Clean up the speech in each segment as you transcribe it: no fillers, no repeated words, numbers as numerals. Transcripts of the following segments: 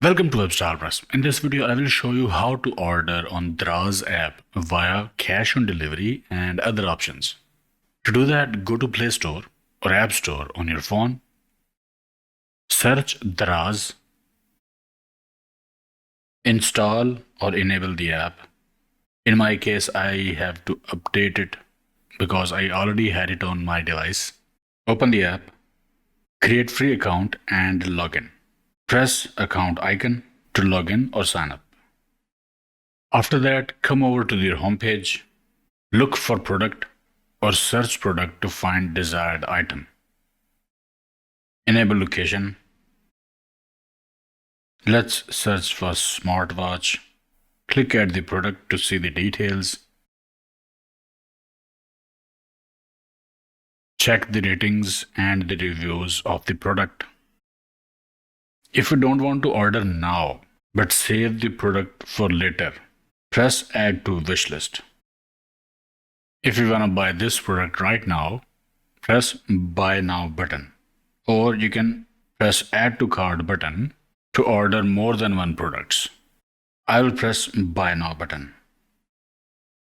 Welcome to Daraz. In this video, I will show you how to order on Daraz app via cash on delivery and other options. To do that, go to Play Store or App Store on your phone, search Daraz, install or enable the app. In my case, I have to update it because I already had it on my device. Open the app, create free account and login. Press account icon to log in or sign up. After that, come over to your homepage, look for product or search product to find desired item. Enable location. Let's search for smartwatch. Click at the product to see the details. Check the ratings and the reviews of the product. If you don't want to order now, but save the product for later, press add to wish list. If you want to buy this product right now, press buy now button. Or you can press add to cart button to order more than one products. I will press buy now button.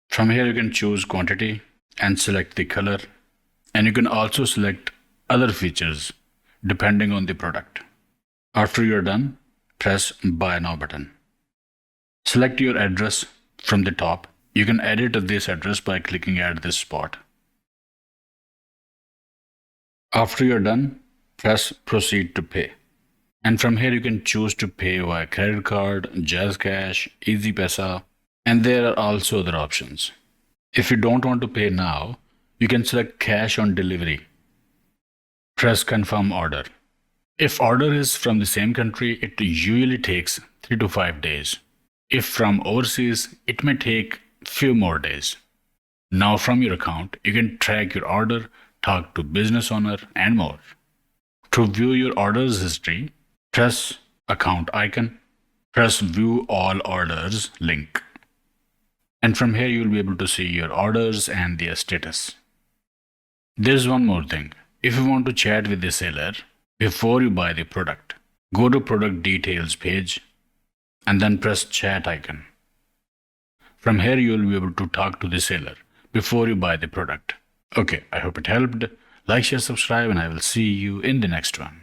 From here you can choose quantity and select the color, and you can also select other features depending on the product. After you're done, press buy now button. Select your address from the top. You can edit this address by clicking at this spot. After you're done, press proceed to pay. And from here you can choose to pay via credit card, Jazz Cash, Easy Pesa, and there are also other options. If you don't want to pay now, you can select cash on delivery. Press confirm order. If order is from the same country, it usually takes 3 to 5 days. If from overseas, it may take few more days. Now from your account, you can track your order, talk to business owner and more. To view your orders history, press account icon, press view all orders link. And from here you will be able to see your orders and their status. There's one more thing. If you want to chat with the seller before you buy the product, go to product details page and then press chat icon. From here you will be able to talk to the seller before you buy the product. Okay, I hope it helped. Like, share, subscribe, and I will see you in the next one.